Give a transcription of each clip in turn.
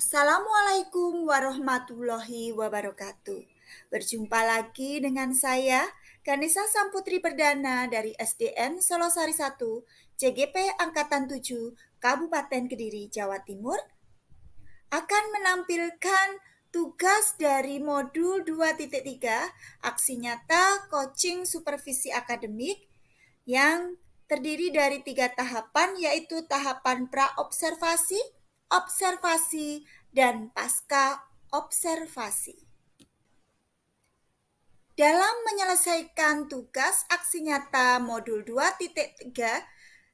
Assalamualaikum warahmatullahi wabarakatuh. Berjumpa lagi dengan saya, Ganesha Samputri Perdana dari SDN Solosari 1, CGP Angkatan 7, Kabupaten Kediri, Jawa Timur, akan menampilkan tugas dari modul 2.3 Aksi Nyata Coaching Supervisi Akademik yang terdiri dari 3 tahapan, yaitu tahapan pra-observasi, observasi, dan pasca observasi. Dalam menyelesaikan tugas aksi nyata modul 2.3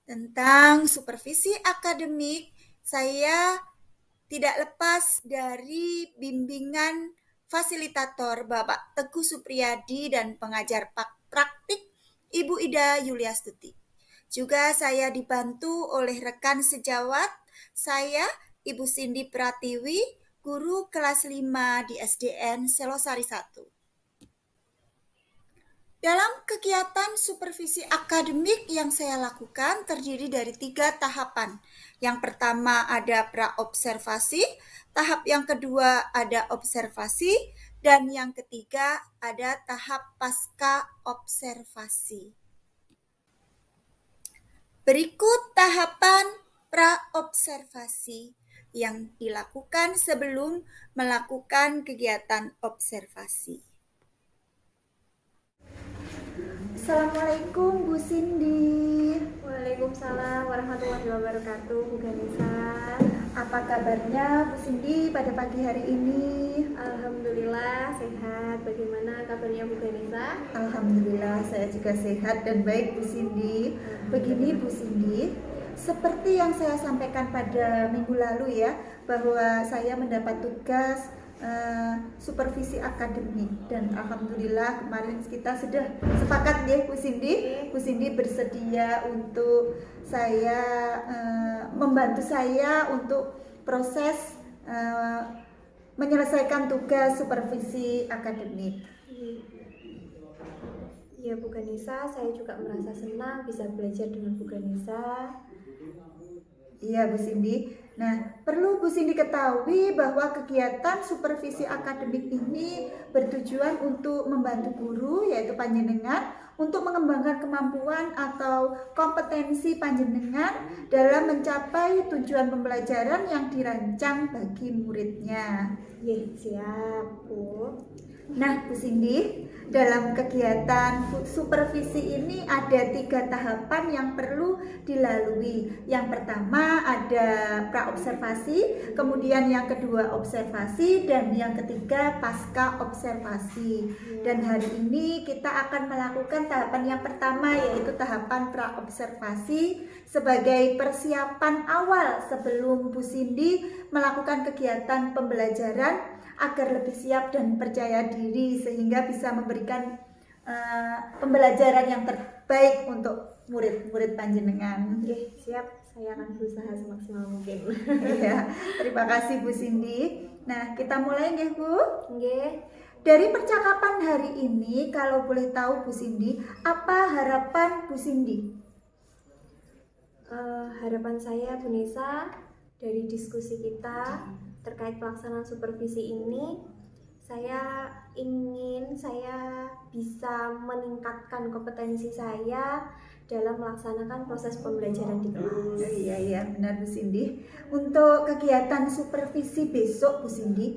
tentang supervisi akademik, saya tidak lepas dari bimbingan fasilitator Bapak Teguh Supriyadi dan pengajar praktik Ibu Ida Yuliastuti. Juga saya dibantu oleh rekan sejawat saya, Ibu Cindy Pratiwi, guru kelas 5 di SDN Selosari 1. Dalam kegiatan supervisi akademik yang saya lakukan terdiri dari 3 tahapan. Yang pertama ada pra-observasi, tahap yang kedua ada observasi, dan yang ketiga ada tahap pasca observasi. Berikut tahapan pra-observasi yang dilakukan sebelum melakukan kegiatan observasi. Assalamualaikum Bu Cindy. Waalaikumsalam warahmatullahi wabarakatuh, Bu Ganesha. Apa kabarnya Bu Cindy pada pagi hari ini? Alhamdulillah sehat. Bagaimana kabarnya Bu Ganesha? Alhamdulillah saya juga sehat dan baik Bu Cindy. Begini Bu Cindy, seperti yang saya sampaikan pada minggu lalu ya, bahwa saya mendapat tugas supervisi akademik, dan alhamdulillah kemarin kita sudah sepakat ya Bu Cindy. Bu Cindy bersedia untuk saya membantu saya untuk proses menyelesaikan tugas supervisi akademik. Ya Bu Ganesha, saya juga merasa senang bisa belajar dengan Bu Ganesha. Iya Bu Cindy. Nah, perlu Bu Cindy ketahui bahwa kegiatan supervisi akademik ini bertujuan untuk membantu guru, yaitu panjenengan, untuk mengembangkan kemampuan atau kompetensi panjenengan dalam mencapai tujuan pembelajaran yang dirancang bagi muridnya. Siap Bu. Nah Bu Cindy, dalam kegiatan supervisi ini ada 3 tahapan yang perlu dilalui. Yang pertama ada pra-observasi, kemudian yang kedua observasi, dan yang ketiga pasca observasi. Dan hari ini kita akan melakukan tahapan yang pertama, yaitu tahapan pra-observasi sebagai persiapan awal sebelum Bu Cindy melakukan kegiatan pembelajaran agar lebih siap dan percaya diri sehingga bisa memberikan pembelajaran yang terbaik untuk murid-murid panjenengan. Siap, saya akan berusaha semaksimal mungkin. Ya, terima kasih Bu Cindy. Nah, kita mulai nggih Bu? Nggih. Dari percakapan hari ini, kalau boleh tahu Bu Cindy, apa harapan Bu Cindy? Harapan saya Bu Nisa dari diskusi kita terkait pelaksanaan supervisi ini, saya bisa meningkatkan kompetensi saya dalam melaksanakan proses pembelajaran di kelas. Iya benar Bu Cindy. Untuk kegiatan supervisi besok Bu Cindy,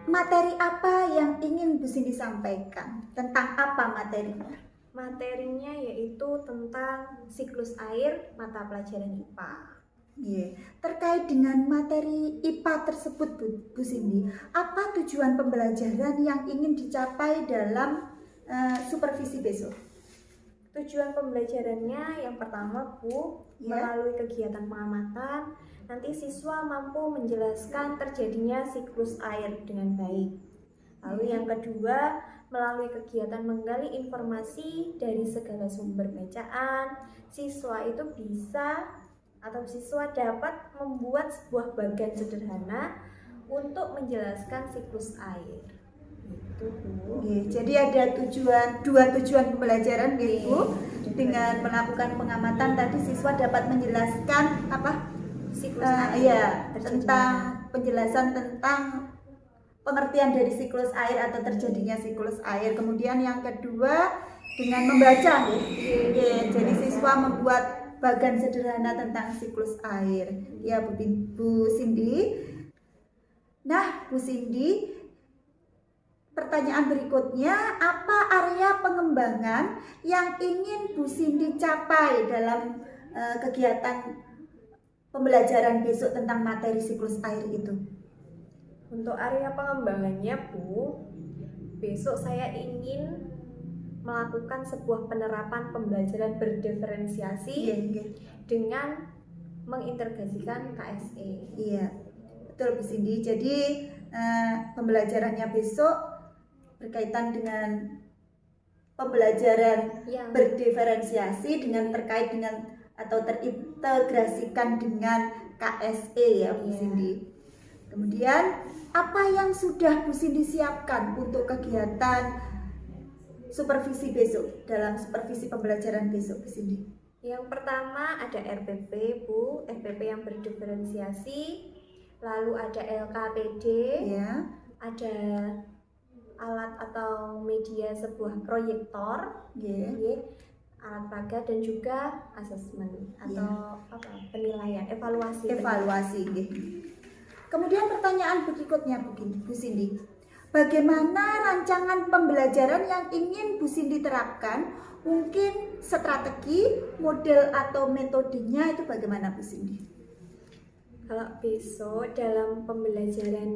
materi apa yang ingin Bu Cindy sampaikan? Tentang apa materinya? Materinya yaitu tentang siklus air mata pelajaran IPA. Terkait dengan materi IPA tersebut Bu Cindy, apa tujuan pembelajaran yang ingin dicapai dalam supervisi besok? Tujuan pembelajarannya yang pertama Bu, melalui kegiatan pengamatan, nanti siswa mampu menjelaskan terjadinya siklus air dengan baik. Lalu yang kedua, melalui kegiatan menggali informasi dari segala sumber bacaan, siswa dapat membuat sebuah bagan sederhana untuk menjelaskan siklus air. Itu Bu. Jadi ada dua tujuan pembelajaran Bu. Dengan melakukan pengamatan tadi siswa dapat menjelaskan siklus air Iya, terjadinya. tentang penjelasan tentang pengertian dari siklus air atau terjadinya siklus air. Kemudian yang kedua dengan membaca, ya. Jadi siswa membuat bagan sederhana tentang siklus air. Ya, Bu Cindy. Nah, Bu Cindy, pertanyaan berikutnya, apa area pengembangan yang ingin Bu Cindy capai dalam kegiatan pembelajaran besok tentang materi siklus air itu? Untuk area pengembangannya, Bu, besok saya ingin melakukan sebuah penerapan pembelajaran berdiferensiasi dengan mengintegrasikan KSE. Iya, betul Bu Cindy. Jadi pembelajarannya besok berkaitan dengan pembelajaran berdiferensiasi dengan terkait dengan atau terintegrasikan dengan KSE ya Bu Cindy. Kemudian apa yang sudah Bu Cindy siapkan untuk kegiatan supervisi besok, dalam supervisi pembelajaran besok Bu Cindy? Yang pertama ada RPP Bu, RPP yang berdiferensiasi, lalu ada LKPD, ya. ada alat atau media sebuah proyektor, alat peraga, dan juga asesmen atau penilaian, evaluasi. Kemudian pertanyaan berikutnya Bu Cindy, bagaimana rancangan pembelajaran yang ingin Bu Cindy terapkan? Mungkin strategi, model atau metodenya itu bagaimana Bu Cindy? Kalau besok dalam pembelajaran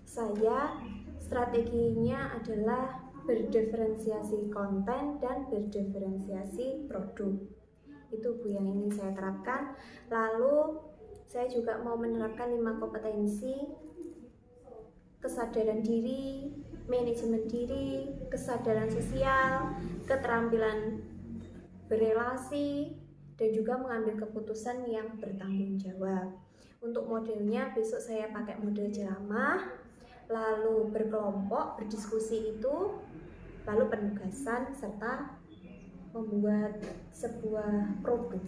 saya, strateginya adalah berdiferensiasi konten dan berdiferensiasi produk. Itu Bu yang ingin saya terapkan. Lalu saya juga mau menerapkan 5 kompetensi: kesadaran diri, manajemen diri, kesadaran sosial, keterampilan berelasi, dan juga mengambil keputusan yang bertanggung jawab. Untuk modelnya besok saya pakai model ceramah, lalu berkelompok, berdiskusi itu, lalu penugasan, serta membuat sebuah produk.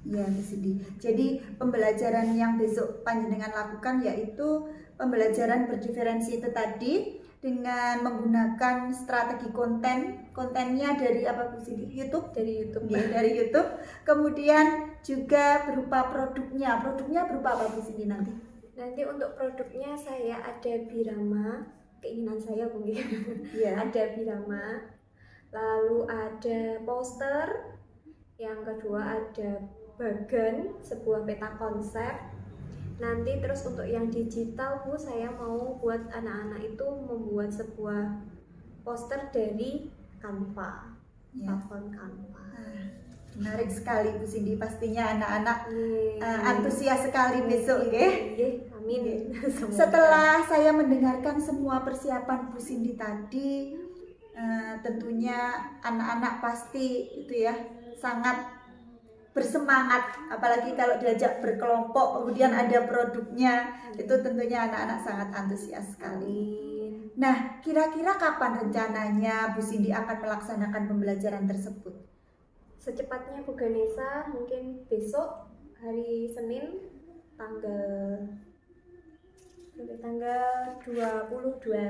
Ya, Bu Cindy. Jadi pembelajaran yang besok panjenengan lakukan yaitu pembelajaran berdiferensi itu tadi dengan menggunakan strategi kontennya dari apa Bu Cindy? YouTube? Dari YouTube. Ya, dari YouTube. Kemudian juga berupa produknya berupa apa Bu Cindy nanti? Nanti untuk produknya saya ada Birama, keinginan saya mungkin. Ya. Ada Birama, lalu ada poster, yang kedua ada bagan, sebuah peta konsep. Nanti terus untuk yang digital Bu, saya mau buat anak-anak itu membuat sebuah poster dari Canva, platform Canva. Menarik sekali Bu Cindy, pastinya anak-anak antusias sekali besok Amin. Setelah saya mendengarkan semua persiapan Bu Cindy tadi, tentunya anak-anak pasti itu ya sangat bersemangat, apalagi kalau diajak berkelompok kemudian ada produknya, itu tentunya anak-anak sangat antusias sekali. Nah, kira-kira kapan rencananya Bu Cindy akan melaksanakan pembelajaran tersebut? Secepatnya Bu Ganesha, mungkin besok hari Senin tanggal 22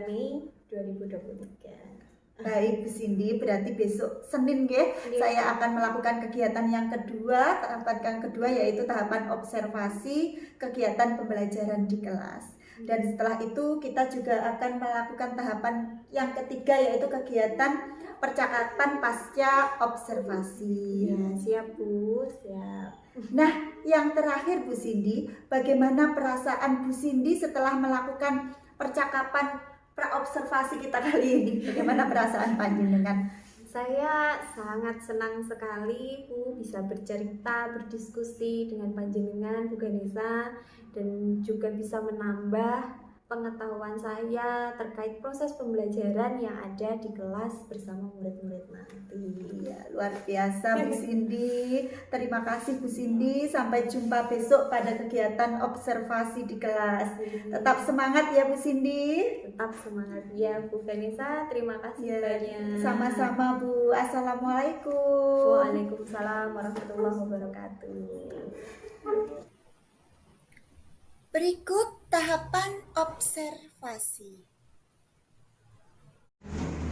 Mei 2023. Baik Bu Cindy, berarti besok Senin saya akan melakukan kegiatan yang kedua, tahapan yang kedua yaitu tahapan observasi kegiatan pembelajaran di kelas. Dan setelah itu kita juga akan melakukan tahapan yang ketiga yaitu kegiatan percakapan pasca observasi. Ya, siap Bu, siap. Nah, yang terakhir Bu Cindy, bagaimana perasaan Bu Cindy setelah melakukan percakapan praobservasi kita kali ini? Bagaimana perasaan panjenengan? Saya sangat senang sekali Bu bisa bercerita, berdiskusi dengan panjenengan Bu Ganesha, dan juga bisa menambah pengetahuan saya terkait proses pembelajaran yang ada di kelas bersama murid-murid nanti. Ya, luar biasa Bu Cindy. Terima kasih Bu Cindy. Sampai jumpa besok pada kegiatan observasi di kelas. Tetap semangat ya Bu Cindy. Tetap semangat ya Bu Ganesha. Terima kasih banyak. Sama-sama Bu. Assalamualaikum. Waalaikumsalam warahmatullahi wabarakatuh. Berikut tahapan observasi.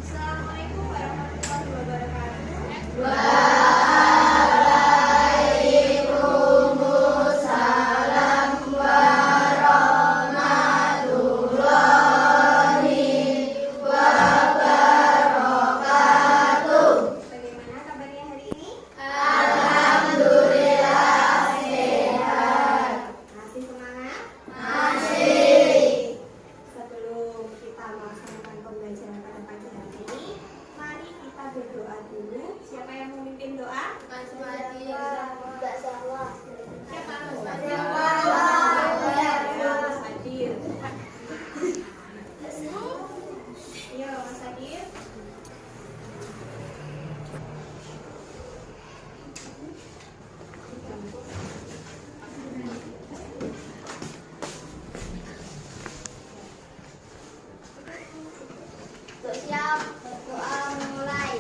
Assalamualaikum warahmatullahi wabarakatuh. Bagaimana kabarnya hari ini? Masih semangat? Sebelum kita melaksanakan pembelajaran pada pagi hari ini, mari kita berdoa dulu. Siapa yang memimpin doa? Siapa? Mas Hadir. Iya, Mas Hadir. Siap, berdoa mulai.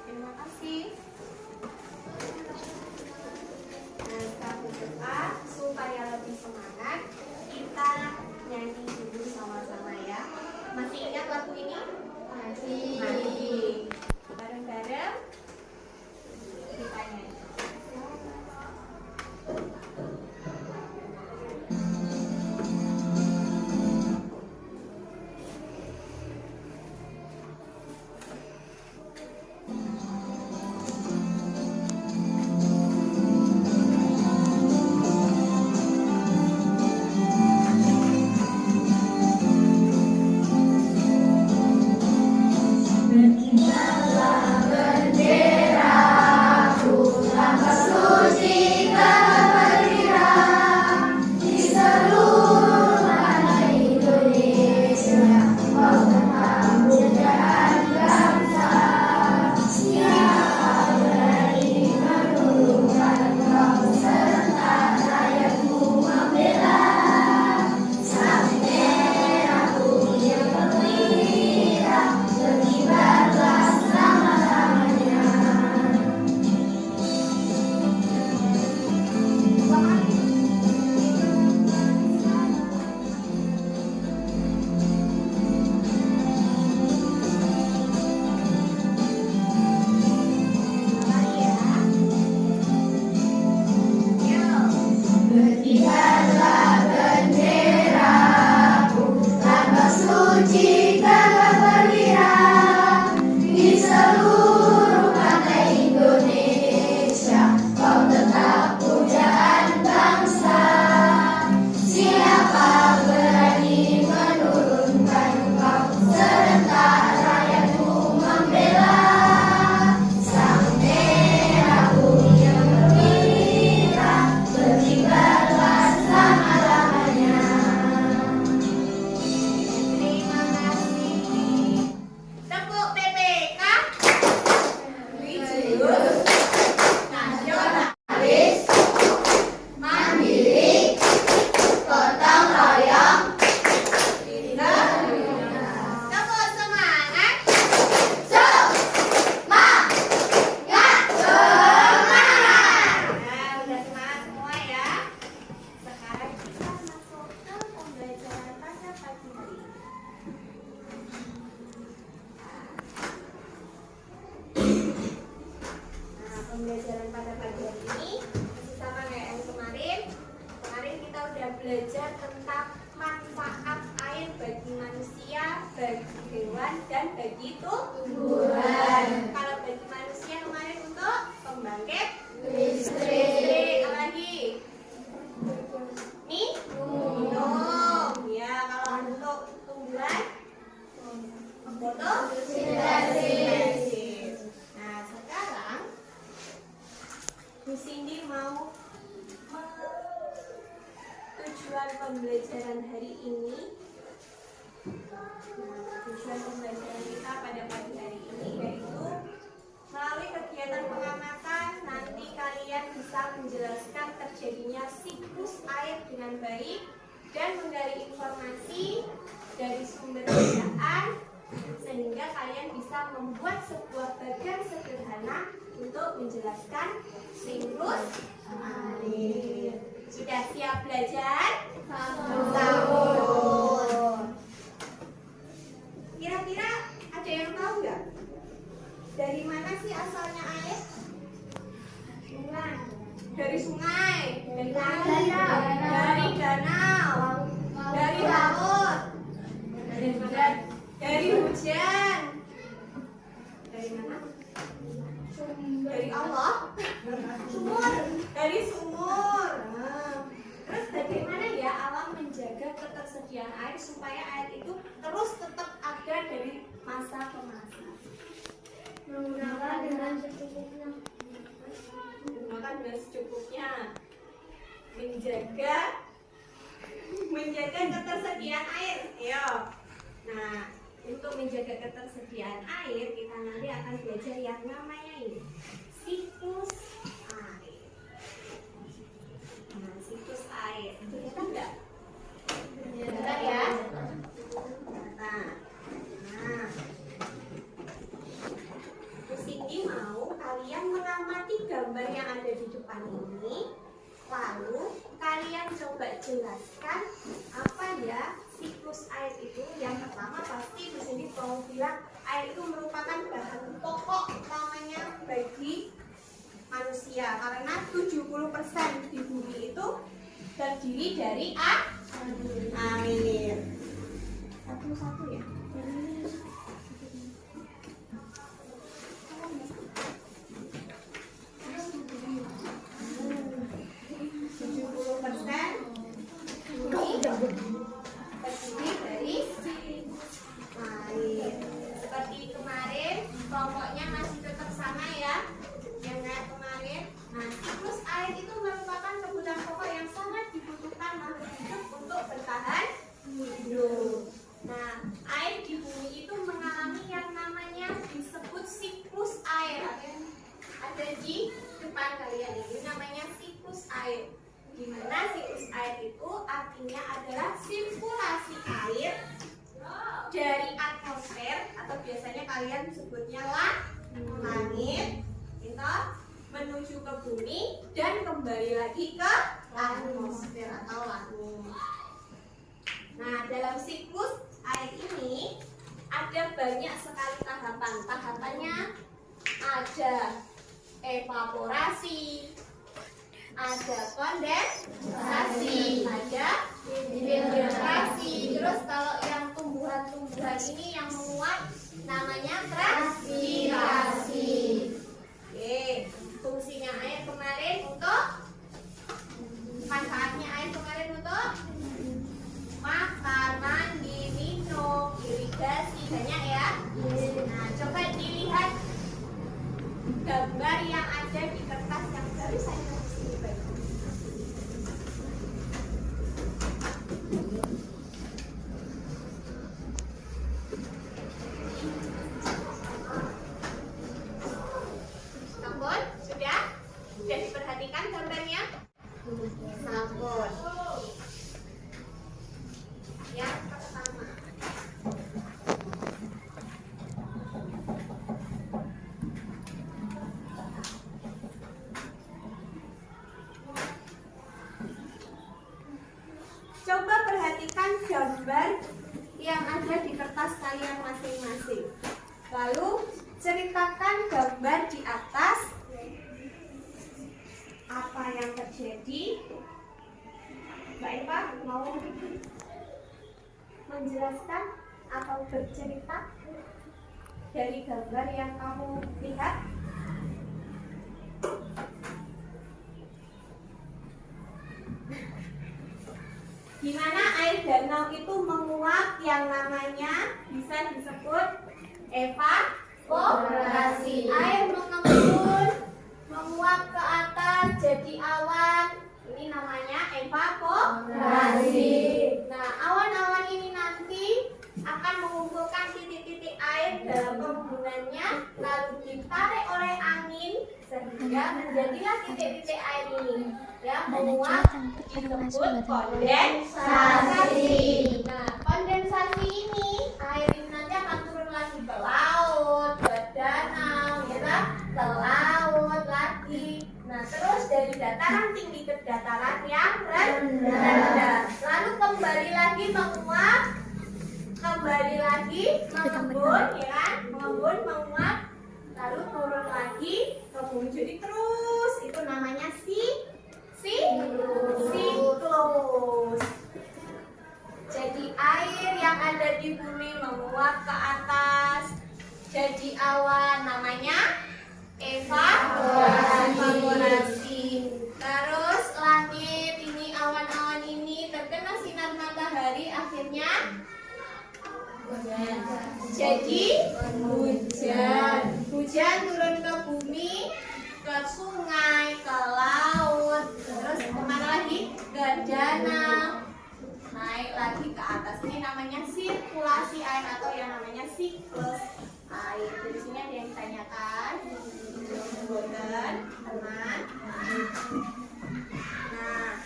Terima kasih. Nah, setelah berdoa supaya lebih semangat, kita nyanyi dulu sama-sama ya. Masih ingat lagu ini? Masih. Bareng-bareng kita nyanyi. Berkibarlah pembelajaran pada pagi hari ini masih sama kayak yang kemarin. Kemarin kita udah belajar tentang manfaat air bagi manusia, bagi hewan, dan bagi tumbuhan. Kalau bagi manusia kemarin untuk pembangkit listrik, apa lagi? Minum. Ya, kalau untuk tumbuhan fotosintesis. Nah, sekarang Bu Cindy mau tujuan pembelajaran hari ini. Tujuan pembelajaran kita pada pagi hari ini yaitu melalui kegiatan pengamatan nanti kalian bisa menjelaskan terjadinya siklus air dengan baik dan menggali informasi dari sumber bacaan sehingga kalian bisa membuat sebuah bagan sederhana untuk menjelaskan siklus air. Sudah siap belajar? Sampun. Kira-kira ada yang tahu nggak? Dari mana sih asalnya air? Dari sungai. Dari mana? Dari danau. Dari laut. Dari hujan. Dari mana? Dari Allah. Sumur. Dari sumur. Terus bagaimana ya alam menjaga ketersediaan air supaya air itu terus tetap ada dari masa ke masa? Menggunakan dengan secukupnya. Menjaga ketersediaan air. Ayo. Nah, untuk menjaga ketersediaan air kita nanti akan belajar yang namanya ini siklus air. Nah, siklus air. Kelihatan nggak? Kelihatan ya? Nah, Bu Cindy mau kalian mengamati gambar yang ada di depan ini. Lalu kalian coba jelaskan apa ya siklus air itu. Yang pertama pasti Bu Cindy mau bilang air itu merupakan bahan pokok utamanya bagi manusia karena 70% di bumi itu terdiri dari air. Satu-satu ya. 70% bumi terdiri dari air. Seperti kemarin kelompoknya masih tetap sama ya, yang kayak kemarin. Nah, siklus air itu merupakan kebutuhan pokok yang sangat dibutuhkan makhluk hidup untuk bertahan hidup. Nah, air di bumi itu mengalami yang namanya disebut siklus air. Ada di depan kalian ini namanya siklus air. Di mana siklus air itu artinya adalah sirkulasi air dari atmosfer atau biasanya kalian sebutnya langit itu menuju ke bumi dan kembali lagi ke atmosfer atau langit. Nah, dalam siklus air ini ada banyak sekali tahapan. Tahapannya ada evaporasi, ada kondensasi, ada filtrasi. Terus kalau yang tumbuhan-tumbuhan ini yang menguap namanya transpirasi. Oke, fungsinya air kemarin untuk manfaatnya air kemarin untuk makan, mandi, minum, irigasi, banyak ya. Nah, coba dilihat gambar yang ada di kertas yang baru saya kasih bagi. Sampun? Sudah? Sudah diperhatikan gambarnya? Sampun. Yang pertama, coba perhatikan gambar yang ada di kertas kalian masing-masing. Lalu ceritakan gambar di atas apa yang terjadi? Mbak Eva mau menjelaskan atau bercerita dari gambar yang kamu lihat? Gimana air danau itu menguap yang namanya bisa disebut evaporasi. Air mengembun, menguap ke atas jadi awan. Ini namanya evaporasi. Nah, awan-awan ini nanti akan mengumpulkan titik-titik air dalam pengembungannya, lalu ditarik oleh angin sehingga menjadilah titik-titik air ini yang menguap, disebut kondensasi. Nah, kondensasi ini air ini nanti akan turun lagi ke laut, ke danau, ya, ke laut lagi. Nah, terus dari dataran tinggi ke dataran yang rendah, lalu kembali lagi menguap, kembali lagi mengembun, ya kan? Mengembun, menguap, lalu turun lagi, kembun. Jadi terus itu namanya siklus. Jadi air yang ada di bumi menguap ke atas, jadi awan, namanya evaporasi. Terus langit ini, awan-awan ini terkena sinar matahari, akhirnya jadi hujan. Hujan turun ke bumi, ke sungai, ke laut, terus kemana lagi? Ke danau, naik lagi ke atas. Ini namanya sirkulasi air atau yang namanya siklus air. Di sini ada yang ditanyakan, teman. Nah,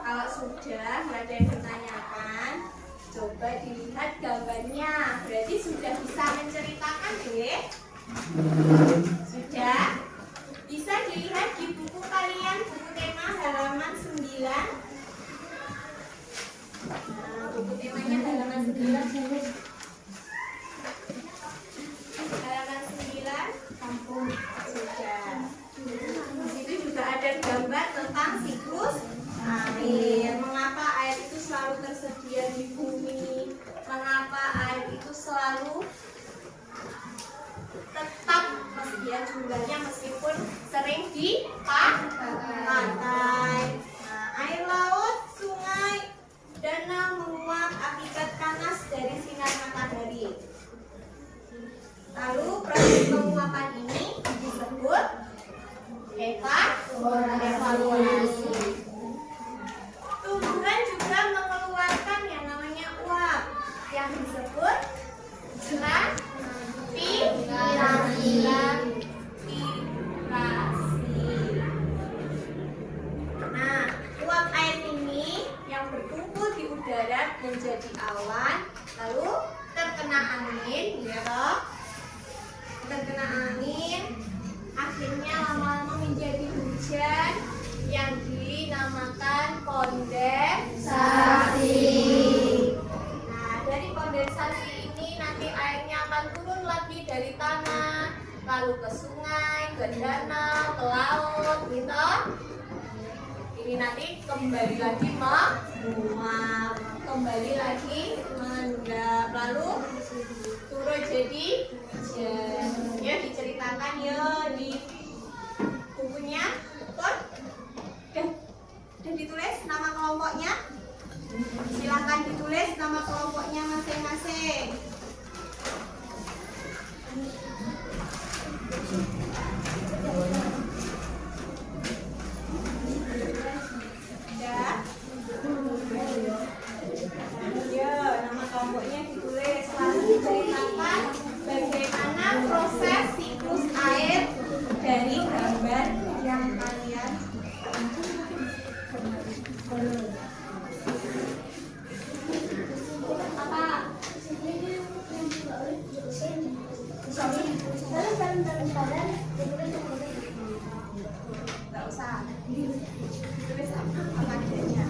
kalau sudah nggak ada yang ditanyakan, coba dilihat gambarnya. Berarti sudah bisa menceritakan, deh. Sudah bisa dilihat di buku kalian, buku tema halaman 9. Nah, buku temanya halaman 9. Halaman 9 kampung. Sudah. Di situ juga ada gambar tentang siklus air. Mengapa air itu selalu tersedia di bumi? Mengapa air itu selalu tetap tersedia jumlahnya meskipun sering di pantai? Nah, air laut, sungai, danau menguap akibat panas dari sinar matahari. Lalu proses penguapan ini disebut evaporasi. Tumbuhan juga mengeluarkan yang namanya uap yang disebut transpirasi. Nah, uap air ini yang berkumpul di udara menjadi awan, lalu terkena angin, ya toh? Terkena angin, akhirnya lama-lama menjadi hujan yang dinamakan kondensasi. Nah, dari kondensasi ini nanti airnya akan turun lagi dari tanah, lalu ke sungai, ke danau, ke laut, gitu. Ini nanti kembali lagi menguap, kembali lagi mengendap, lalu turun jadi hujan. Ya, diceritakan ya di bukunya. Betul? Dan ditulis nama kelompoknya. Silakan ditulis nama kelompoknya masing-masing. Ya, nama kelompoknya ditulis. Lalu diceritakan bagaimana proses siklus air dari gambar yang kalian nggak usah ditulis apa adanya.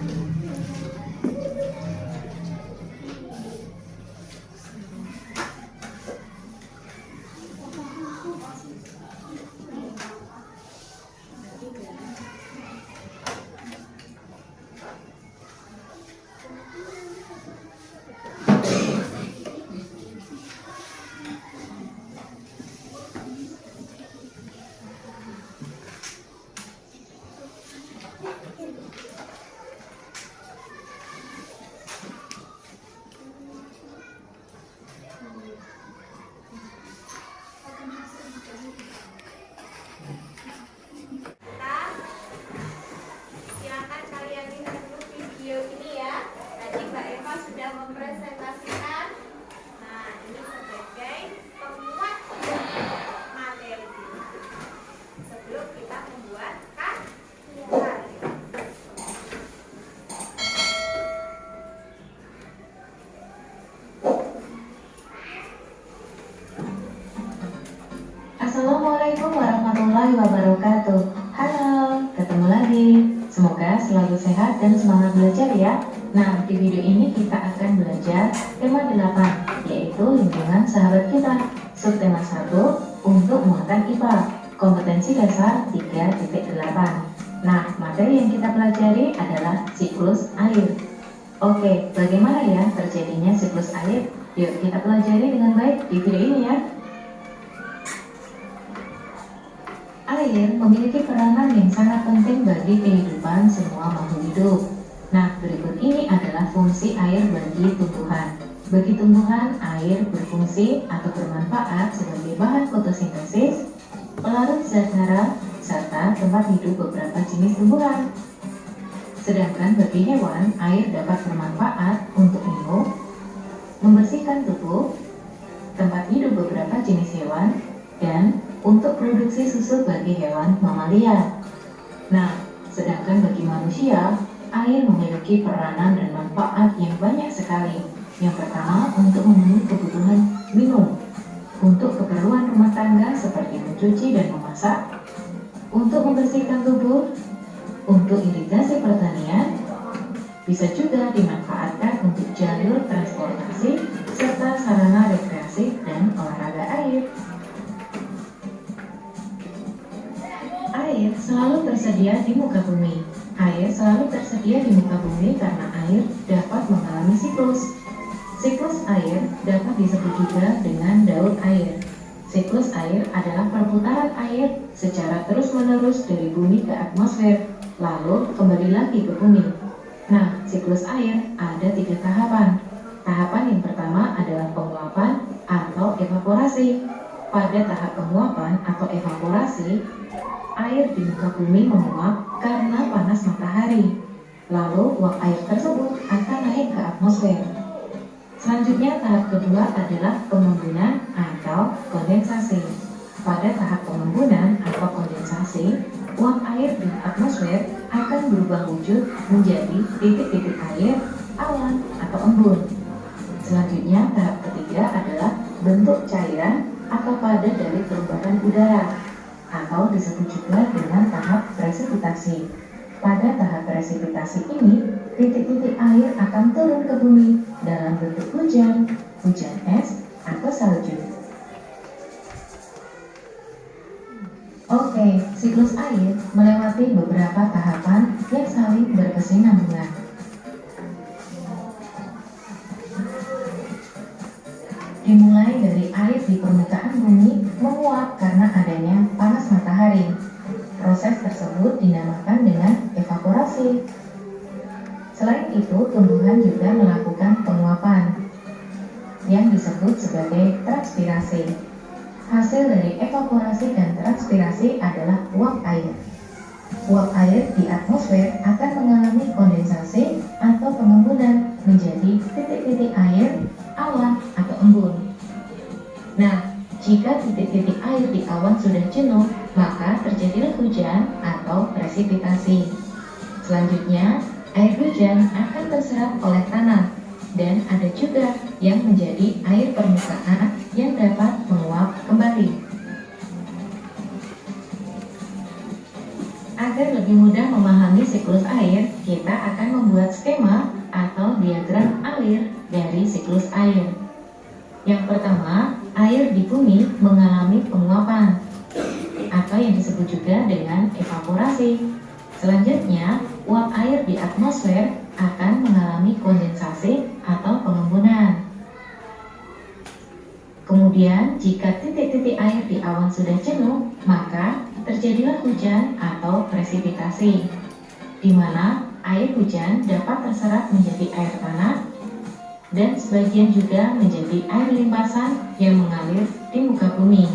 Assalamualaikum warahmatullahi wabarakatuh. Halo, ketemu lagi. Semoga selalu sehat dan semangat belajar ya. Nah, di video ini kita akan belajar tema 8, yaitu lingkungan sahabat kita. Subtema 1 untuk muatan IPA, kompetensi dasar 3.8. Nah, materi yang kita pelajari adalah siklus air. Oke, bagaimana ya terjadinya siklus air? Yuk kita pelajari dengan baik di video ini ya. Air memiliki peranan yang sangat penting bagi kehidupan semua makhluk hidup. Nah, berikut ini adalah fungsi air bagi tumbuhan. Bagi tumbuhan, air berfungsi atau bermanfaat sebagai bahan fotosintesis, pelarut zat hara, serta tempat hidup beberapa jenis tumbuhan. Sedangkan bagi hewan, air dapat bermanfaat untuk minum, membersihkan tubuh, tempat hidup beberapa jenis hewan, dan untuk produksi susu bagi hewan mamalia. Nah, sedangkan bagi manusia, air memiliki peranan dan manfaat yang banyak sekali. Yang pertama, untuk memenuhi kebutuhan minum, untuk keperluan rumah tangga seperti mencuci dan memasak, untuk membersihkan tubuh, untuk irigasi pertanian, bisa juga dimanfaatkan untuk jalur transportasi, serta sarana rekreasi dan olahraga air. Air selalu tersedia di muka bumi. Air selalu tersedia di muka bumi karena air dapat mengalami siklus. Siklus air dapat disebut juga dengan daur air. Siklus air adalah perputaran air secara terus-menerus dari bumi ke atmosfer, lalu kembali lagi ke bumi. Nah, siklus air ada 3 tahapan. Tahapan yang pertama adalah penguapan atau evaporasi. Pada tahap penguapan atau evaporasi, air di muka bumi menguap karena panas matahari. Lalu uap air tersebut akan naik ke atmosfer. Selanjutnya tahap kedua adalah pengembunan atau kondensasi. Pada tahap pengembunan atau kondensasi, uap air di atmosfer akan berubah wujud menjadi titik-titik air, awan, atau embun. Selanjutnya tahap ketiga adalah bentuk cairan atau padat dari perubahan udara, atau disebut juga dengan tahap presipitasi. Pada tahap presipitasi ini, titik-titik air akan turun ke bumi dalam bentuk hujan, hujan es, atau salju. Oke, siklus air melewati beberapa tahapan yang saling berkesinambungan. Dimulai dari air di permukaan bumi menguap karena adanya panas matahari. Proses tersebut dinamakan dengan evaporasi. Selain itu, tumbuhan juga melakukan penguapan yang disebut sebagai transpirasi. Hasil dari evaporasi dan transpirasi adalah uap air. Uap air di atmosfer akan mengalami kondensasi atau pengembunan menjadi titik-titik air, awan, atau embun. Nah, jika titik-titik air di awan sudah jenuh, maka terjadilah hujan atau presipitasi. Selanjutnya, air hujan akan terserap oleh tanah, dan ada juga yang menjadi air permukaan yang dapat menguap kembali. Agar lebih mudah memahami siklus air, kita akan membuat skema atau diagram alir dari siklus air. Yang pertama, air di bumi mengalami penguapan atau yang disebut juga dengan evaporasi. Selanjutnya, uap air di atmosfer akan mengalami kondensasi atau pengembunan. Kemudian, jika titik-titik air di awan sudah jenuh, maka terjadilah hujan atau presipitasi, di mana air hujan dapat terserap menjadi air tanah dan sebagian juga menjadi air limpasan yang mengalir di muka bumi.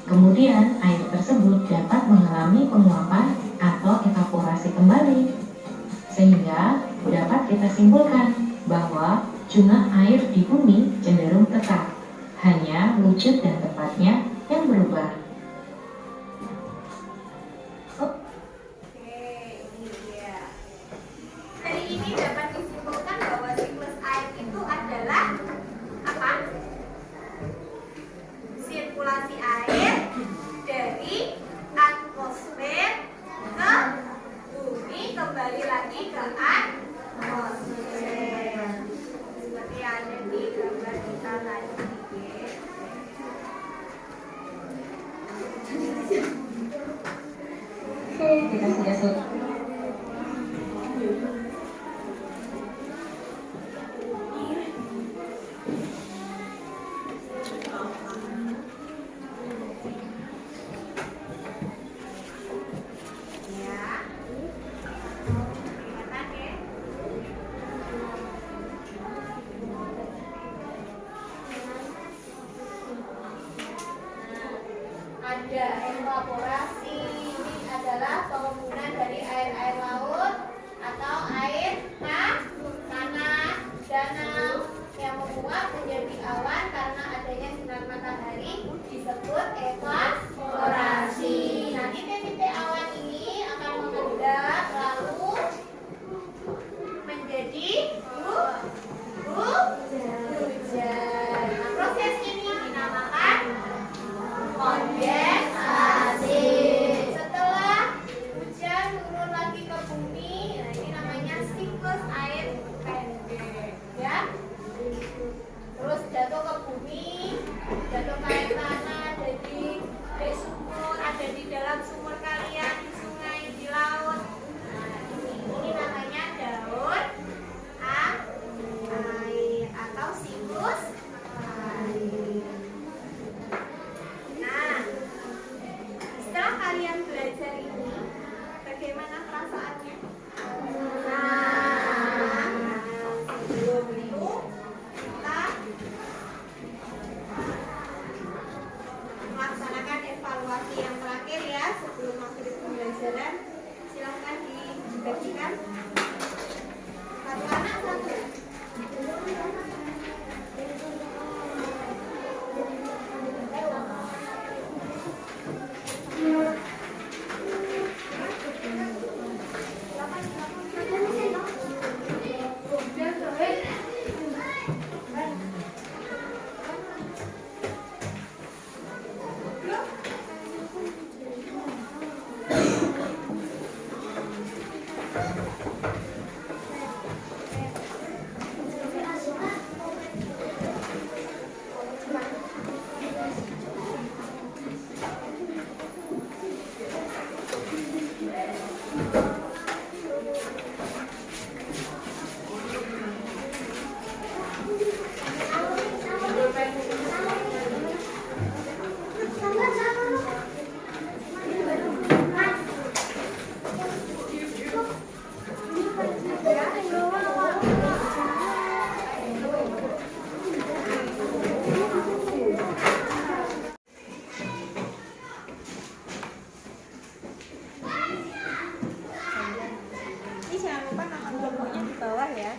Kemudian air tersebut dapat mengalami penguapan atau evaporasi kembali, sehingga dapat kita simpulkan bahwa jumlah air di bumi cenderung tetap, hanya wujud dan tempatnya yang berubah. Dari ini dapat disimpulkan bahwa siklus air itu adalah apa? Sirkulasi air Dikasih dasar. Ada evaporasi, ini adalah pengembunan dari air-air laut atau air tanah danau yang menguap menjadi awan karena adanya sinar matahari disebut evaporasi. Nah, titik-titik awan ini akan mengendap lalu menjadi hujan. Nah, proses ini dinamakan kondensasi. Setelah hujan turun lagi ke bumi, nah ini namanya siklus air pendek, ya. Terus jatuh ke bumi, jatuh ke air tanah, jadi di sumur, ada di dalam sumur kalian, di sungai, di laut. Nah, ini namanya daur air atau siklus air. Nah, setelah kalian belajar ini, bagaimana perasaannya? Nah, sebelum itu kita melaksanakan evaluasi yang terakhir ya sebelum masuk ke pembelajaran. Silahkan dibagikan. Satu anak satu. Ini jangan lupa nama kelompoknya di bawah ya.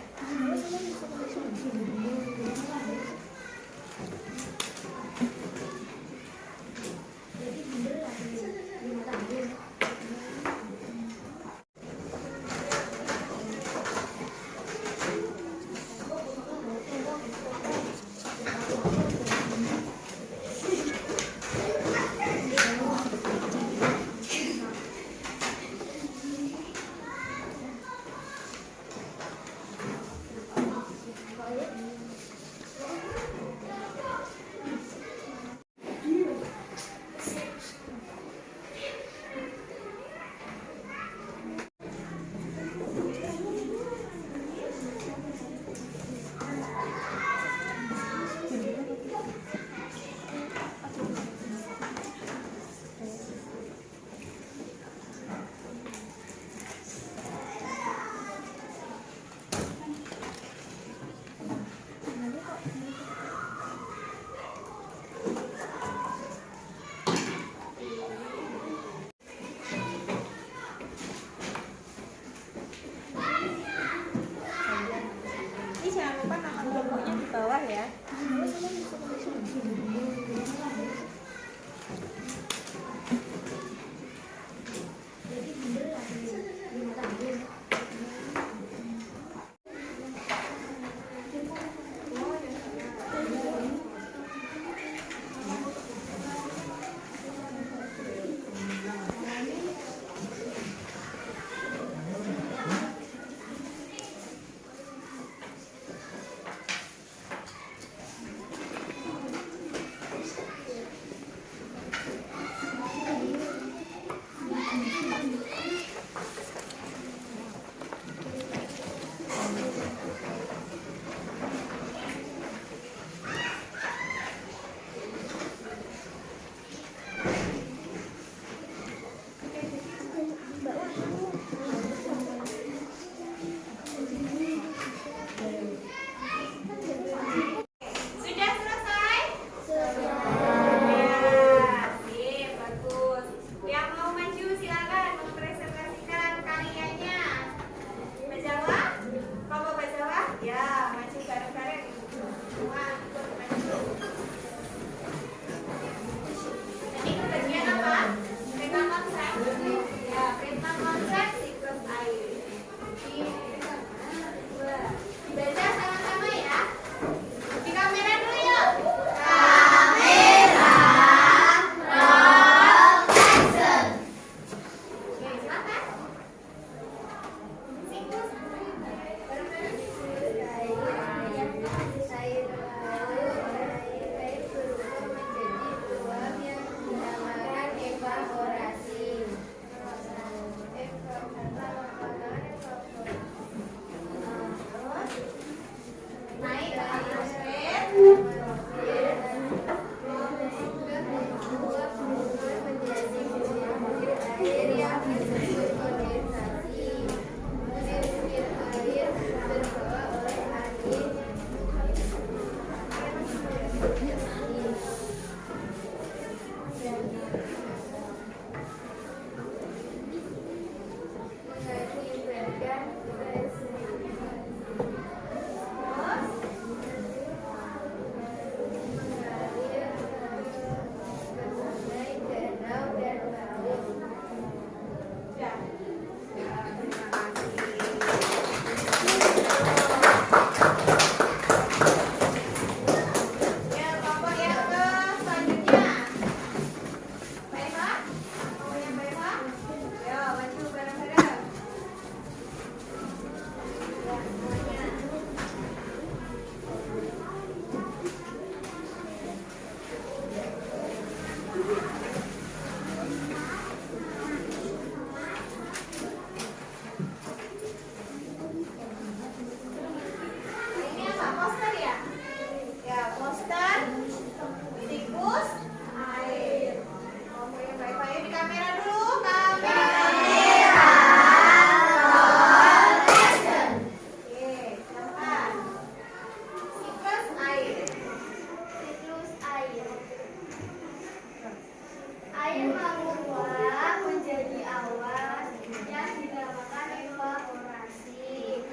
air menguap menjadi awan yang dinamakan evaporasi.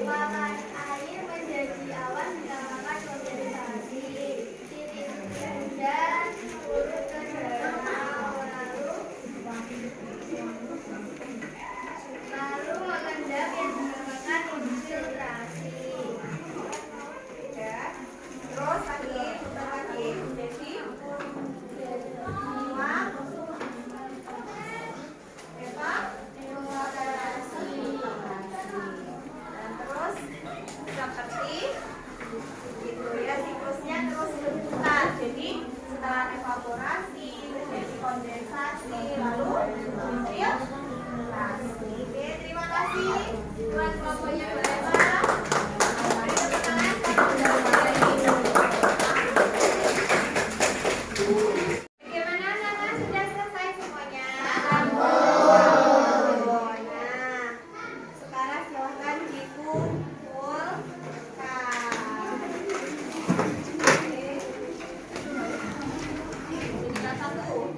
Uapan air menjadi awan dinamakan kondensasi. Titik hujan turun ke danau lalu mengendap yang dinamakan infiltrasi. Ya. Terus lagi, putar lagi, jadi uap, evaporasi. Dan terus seperti itu ya siklusnya terus berputar. Jadi setelah evaporasi terjadi kondensasi lalu infiltrasi. Oke, terima kasih buat kelompoknya Mbak. Beri tepuk tangan. Bagaimana anak-anak sudah selesai semuanya? Nah, sekarang silahkan dikumpulkan. Jadikan satu.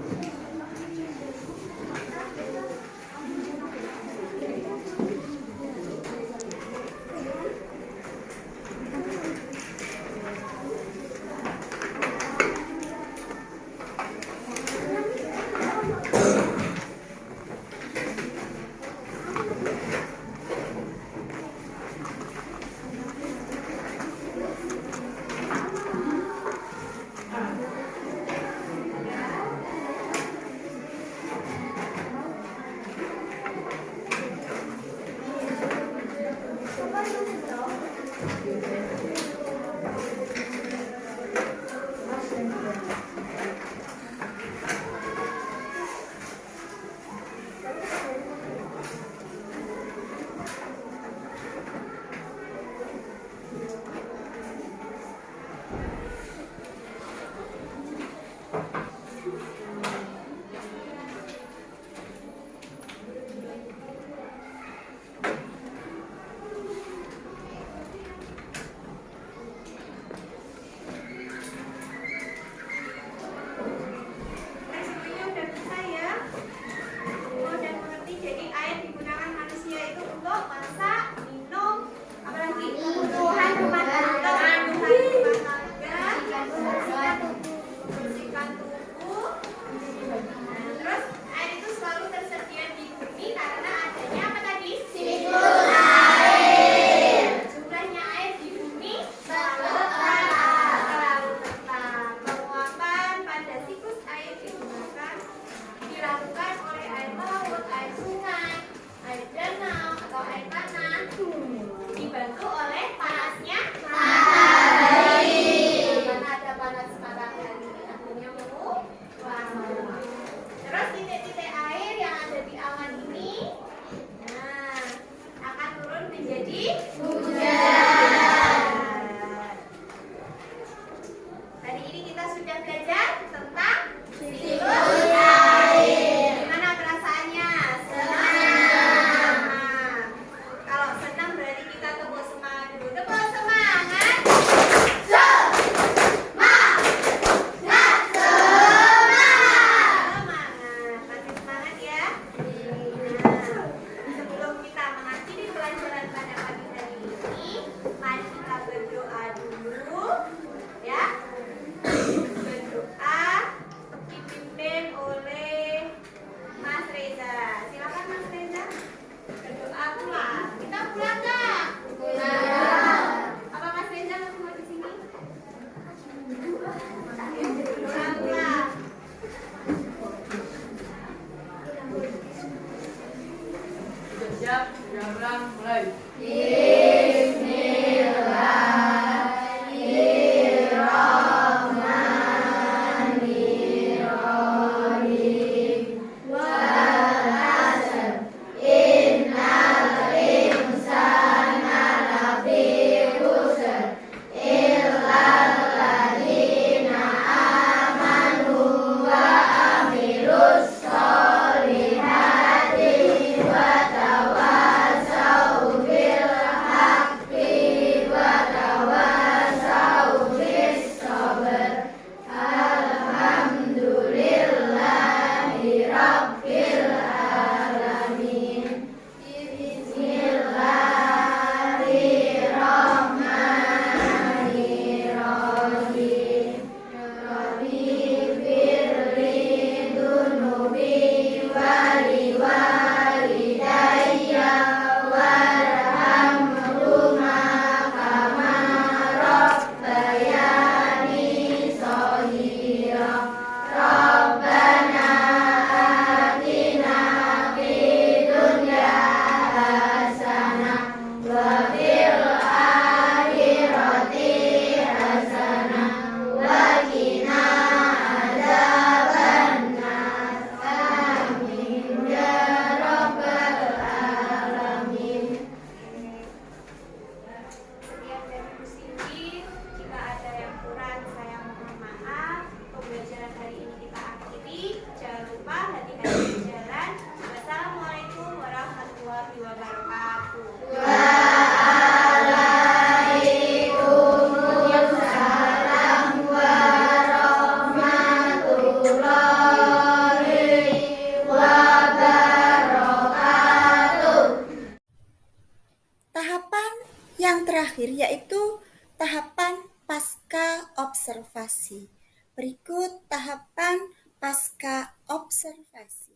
observasi. Berikut tahapan pasca observasi.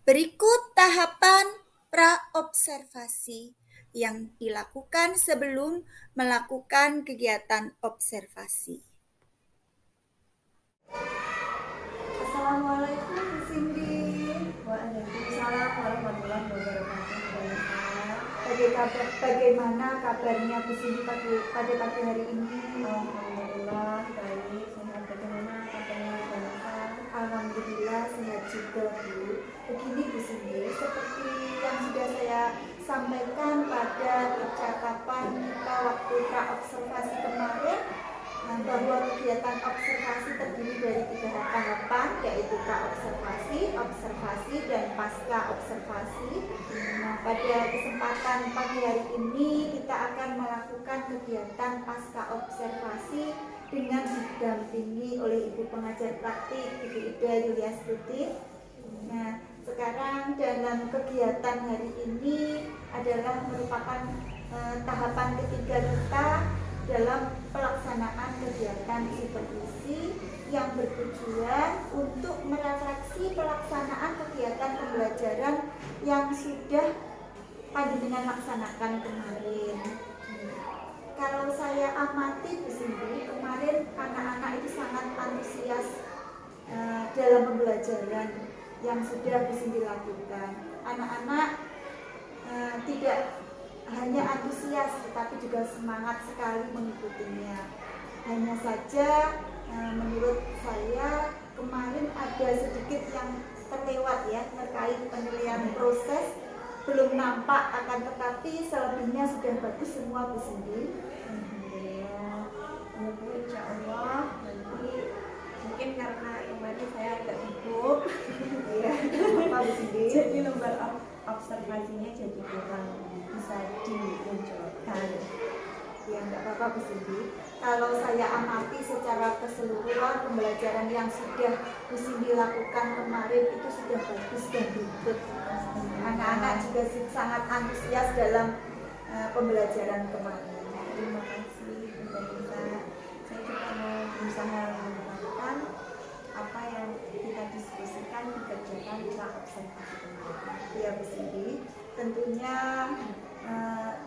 Berikut tahapan pra-observasi yang dilakukan sebelum melakukan kegiatan observasi. Assalamualaikum Bu Cindy. Waalaikumsalam warahmatullahi wabarakatuh. Bagaimana kabarnya Bu Cindy pada pagi hari ini? Alhamdulillah baik. Sehat. Bagaimana kabarnya Bapak? Alhamdulillah sehat juga Bu. Begini Bu Cindy, seperti yang sudah saya sampaikan pada percakapan kita waktu pra-observasi kemarin, bahwa kegiatan observasi terdiri dari 3 tahapan, yaitu pra-observasi, observasi, dan pasca observasi. Nah, pada kesempatan pagi hari ini kita akan melakukan kegiatan pasca observasi dengan didampingi oleh Ibu Pengajar Praktik, Ibu Ida Yuliastuti. Nah, sekarang dalam kegiatan hari ini adalah merupakan tahapan ketiga kita dalam pelaksanaan kegiatan supervisi yang bertujuan untuk merefleksi pelaksanaan kegiatan pembelajaran yang sudah panjenengan laksanakan kemarin. Kalau saya amati di sini kemarin anak-anak itu sangat antusias dalam pembelajaran yang sudah dilakukan. Anak-anak tidak hanya antusias tetapi juga semangat sekali mengikutinya. Hanya saja menurut saya kemarin ada sedikit yang terlewat ya terkait penilaian proses, belum nampak, akan tetapi selebihnya sudah bagus semua Bu Cindy. Alhamdulillah. Bu, insya Allah nanti mungkin karena kemarin saya agak sibuk Ya, apa Bu Cindy? jadi lembar observasinya jadi kurang bisa dimunculkan. Ya nggak apa-apa Bu Cindy. Kalau saya amati secara keseluruhan pembelajaran yang sudah Bu Cindy lakukan kemarin itu sudah bagus dan ribet. Anak-anak juga sangat antusias dalam pembelajaran kemarin. Terima kasih Bu Danisa. Saya juga mau berusaha menerapkan apa yang kita diskusikan dikerjakan pra observasi kemarin. Ya Bu Cindy, tentunya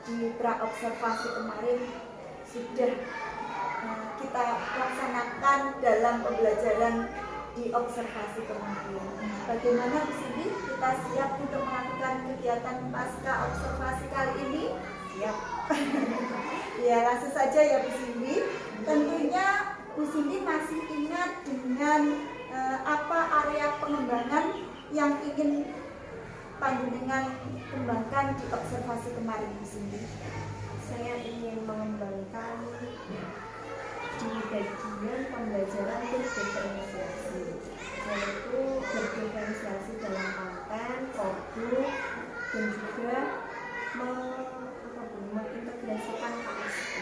di pra-observasi kemarin sudah kita laksanakan dalam pembelajaran di observasi kemarin. Bagaimana Bu Cindy? Kita siap untuk melakukan kegiatan pasca observasi kali ini? Siap. Ya, langsung saja ya Bu Cindy. Tentunya Bu Cindy masih ingat dengan apa area pengembangan yang ingin panjenengan kembangkan di observasi kemarin Bu Cindy? Saya ingin mengembangkan di bagian pembelajaran berdiferensiasi, yaitu berdiferensiasi dalam konten, produk, dan juga mengintegrasikan KSP.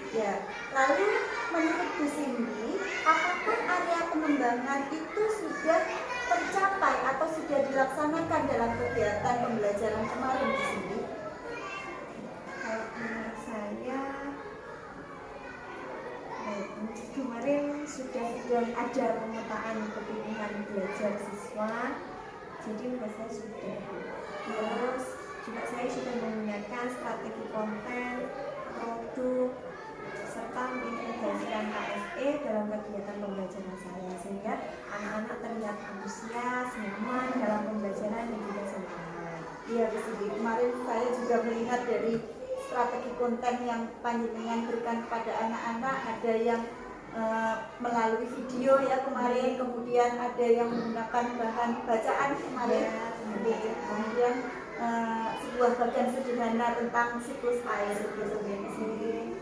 Ya, lalu menurut Bu Cindy, apakah area pengembangan itu sudah tercapai atau sudah dilaksanakan dalam kegiatan pembelajaran kemarin Bu Cindy? Kalau menurut saya, kemarin sudah ada pemetaan kebutuhan belajar siswa, jadi menurut saya sudah. Terus juga saya sudah mengingatkan strategi konten, produk, serta mengintegrasikan KSE dalam kegiatan pembelajaran saya, sehingga anak-anak terlihat antusias, nyaman dalam pembelajaran dan juga semangat. Iya Bu Cindy, kemarin saya juga melihat dari strategi konten yang panjenengan berikan kepada anak-anak, ada yang melalui video ya kemarin, kemudian ada yang menggunakan bahan bacaan kemarin, kemudian sebuah bagian sederhana tentang siklus air gitu Bu Cindy.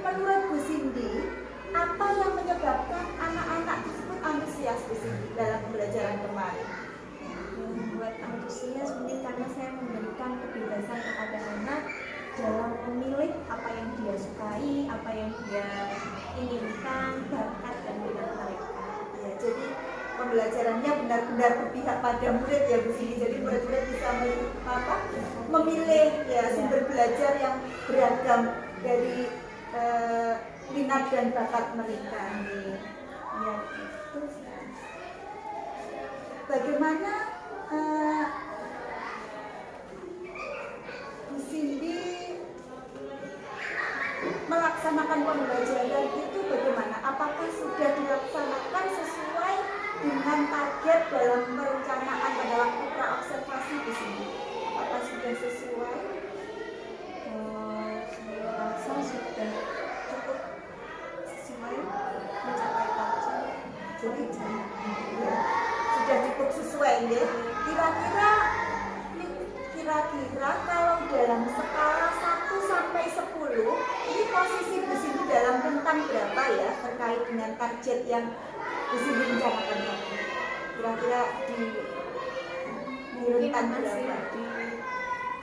Menurut Bu Cindy, apa yang menyebabkan anak-anak tersebut antusias Bu Cindy dalam pembelajaran kemarin? Yang membuat antusias mungkin karena saya memberikan kebebasan kepada anak dalam memilih apa yang dia sukai, apa yang dia inginkan, bakat dan minat mereka. Ya, jadi pembelajarannya benar-benar berpihak pada murid ya Bu Cindy. Jadi murid-murid bisa memilih ya sumber belajar yang beragam dari minat dan bakat mereka. Ya, terus bagaimana Bu Cindy melaksanakan pembelajaran itu bagaimana? Apakah sudah dilaksanakan sesuai dengan target dalam perencanaan pada waktu praobservasi di sini? Apa sudah sesuai? Saya rasa sudah cukup sesuai mencapai target. Jadi ya, sudah cukup sesuai ya. Kira-kira kalau dalam skala 1 sampai 10 ini posisi Bu Cindy dalam rentang berapa ya terkait dengan target yang Bu Cindy rencanakan tadi? Kira-kira di rentang berapa?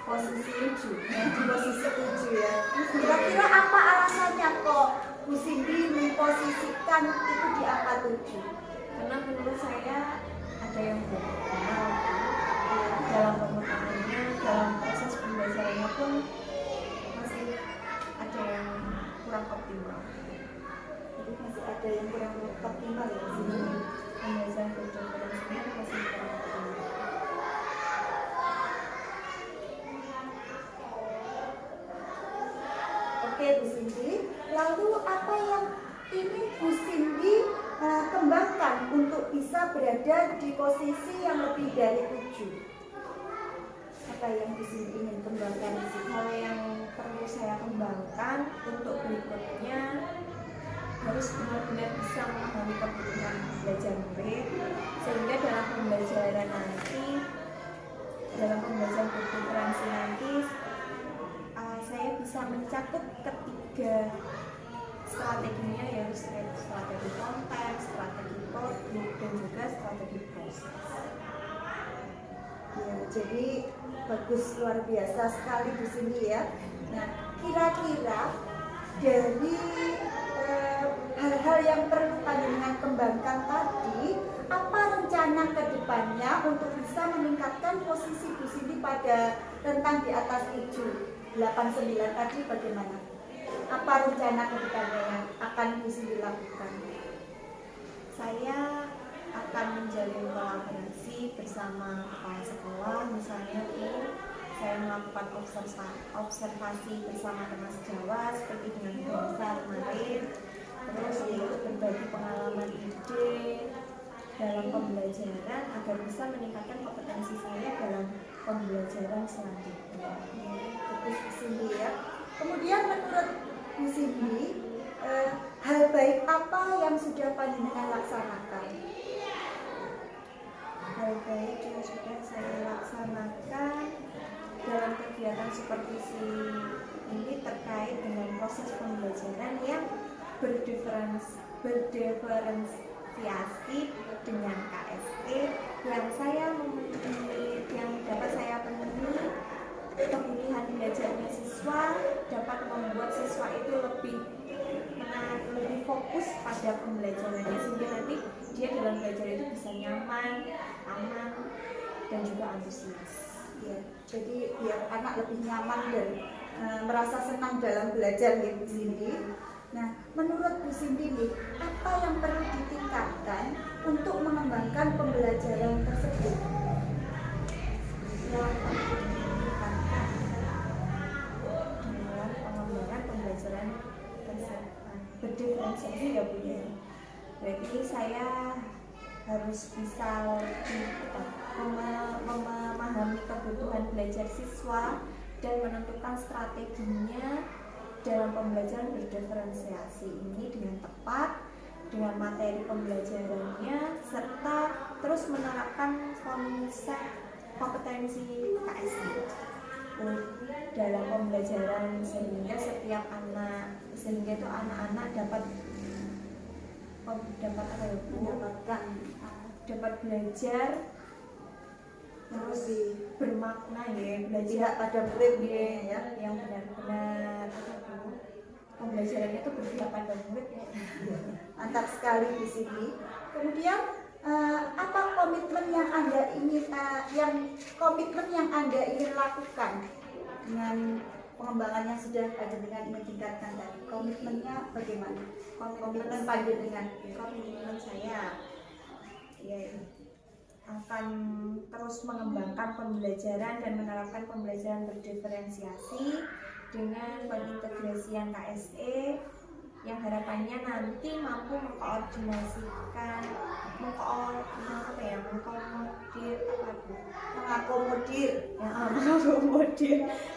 Posisi 7 ya, di posisi 7 ya. Kira-kira apa alasannya kok Bu Cindy memposisikan itu di angka 7? Karena menurut saya ada yang benar dalam pemetaannya, dalam proses pembelajarannya pun masih ada yang kurang optimal. Jadi masih ada yang kurang optimal ya di sini. Pembelajaran berdokumentasinya masih kurang optimal. Oke Bu Cindy, lalu apa yang ingin Bu Cindy kembangkan untuk bisa berada di posisi yang lebih dari 7? Apa yang Bu Cindy ingin kembangkan di sini? Hal yang perlu saya kembangkan untuk berikutnya harus benar-benar bisa memahami kebutuhan belajar murid, sehingga dalam pembelajaran nanti, dalam pembelajaran berdiferensi nanti, saya bisa mencakup ketiga strateginya, yaitu strategi konten, strategi produk, dan juga strategi proses. Ya, jadi bagus, luar biasa sekali di sini ya. Nah, kira-kira dari hal-hal yang perlu panjenengan kembangkan tadi, apa rencana ke depannya untuk bisa meningkatkan posisi Bu Cindy pada rentang di atas 7, 8, 9 tadi bagaimana? Apa rencana ke depannya yang akan Bu Cindy lakukan? Saya akan menjalin kolaborasi bersama kepala sekolah, misalnya saya melakukan observasi bersama teman sejawat seperti dengan bahasa kemarin, terus berbagi pengalaman ide dalam pembelajaran agar bisa meningkatkan kompetensi saya dalam pembelajaran selanjutnya. Bagus Bu Cindy ya. Kemudian menurut Bu Cindy, hal baik apa yang sudah panjenengan laksanakan? Hal baik yang sudah saya laksanakan dalam kegiatan supervisi ini terkait dengan proses pembelajaran yang berdiferensiasi dengan KSE yang dapat saya penuhi. Pemilihan belajarnya siswa dapat membuat siswa itu lebih fokus pada pembelajarannya, sehingga nanti dia dalam belajar itu bisa nyaman, aman, dan juga antusias. Ya, jadi biar anak lebih nyaman dan merasa senang dalam belajar ya Bu Cindy. Nah, menurut Bu Cindy nih, apa yang perlu ditingkatkan untuk mengembangkan pembelajaran tersebut? Yang perlu ditingkatkan dalam pengembangan pembelajaran tersebut berdiferensiasi ya Bu ya. Berarti saya harus bisa memahami kebutuhan belajar siswa dan menentukan strateginya dalam pembelajaran berdiferensiasi ini dengan tepat dengan materi pembelajarannya, serta terus menerapkan konsep kompetensi KSI dalam pembelajaran, sehingga itu anak-anak dapat belajar terus bermakna ya, belajar pada murid ya, yang benar-benar pembelajarannya itu berpihak pada murid ya. Mantap sekali di sini. Kemudian apa komitmen yang Anda ingin lakukan dengan pengembangan yang sudah panjenengan ingin tingkatkan tadi, komitmennya bagaimana? Komitmen panjenengan. Komitmen saya ya akan terus mengembangkan pembelajaran dan menerapkan pembelajaran berdiferensiasi dengan pengintegrasian KSE yang harapannya nanti mampu mengkoordinasikan mengakomodir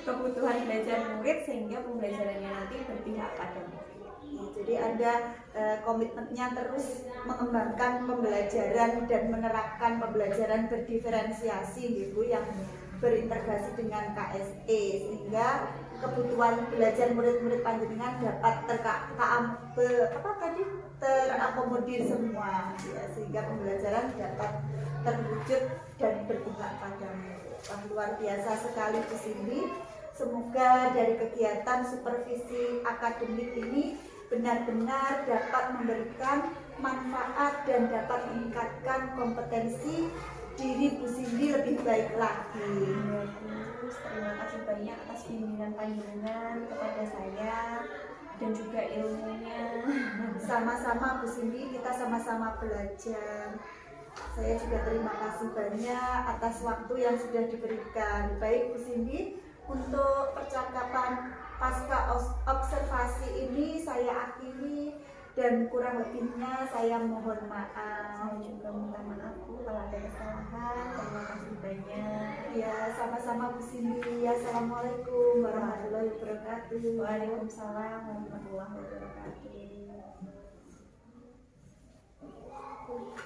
kebutuhan belajar murid sehingga pembelajarannya nanti berpihak pada murid. Jadi ada komitmennya terus mengembangkan pembelajaran dan menerapkan pembelajaran berdiferensiasi gitu yang berintegrasi dengan KSE sehingga kebutuhan belajar murid-murid panjenengan dapat terakomodir semua ya, sehingga pembelajaran dapat terwujud dan berpihak pada murid. Luar biasa sekali di sini. Semoga dari kegiatan supervisi akademik ini benar-benar dapat memberikan manfaat dan dapat meningkatkan kompetensi diri Bu Cindy lebih baik lagi. Terima kasih banyak atas bimbingan panjenengan kepada saya dan juga ilmunya. Sama-sama Bu Cindy, kita sama-sama belajar. Saya juga terima kasih banyak atas waktu yang sudah diberikan. Baik Bu Cindy, untuk percakapan pasca observasi ini saya akhiri dan kurang lebihnya saya mohon maaf. Saya juga minta maaf Bu kalau ada kesalahan. Terima kasih banyak. Ya, sama-sama Bu Cindy. Assalamualaikum warahmatullahi wabarakatuh. Waalaikumsalam warahmatullahi wabarakatuh.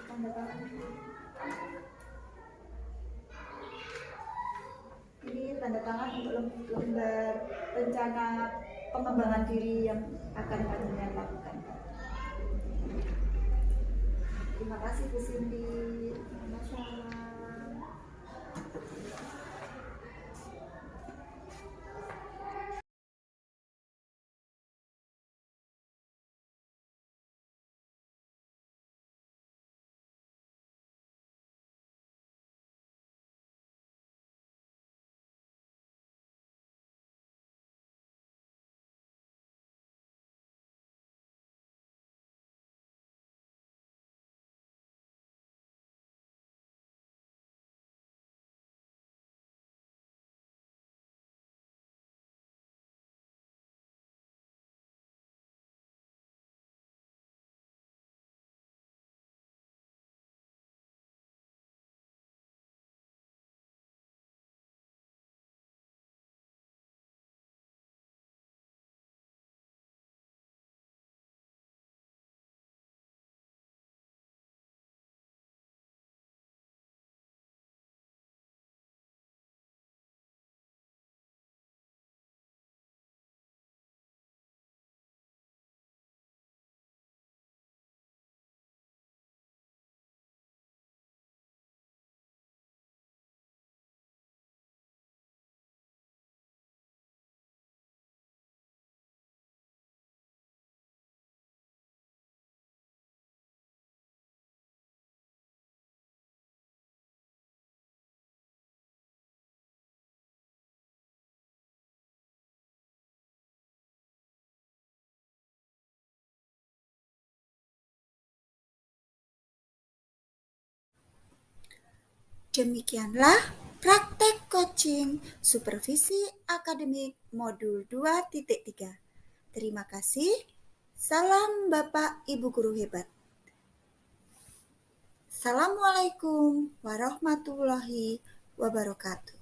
Tanda tangan. Ini tanda tangan untuk lembar rencana pengembangan diri yang akan panjenengan lakukan. Terima kasih Bu Cindy. Sama-sama. Demikianlah praktek coaching supervisi akademik modul 2.3. Terima kasih. Salam Bapak Ibu Guru hebat. Assalamualaikum warahmatullahi wabarakatuh.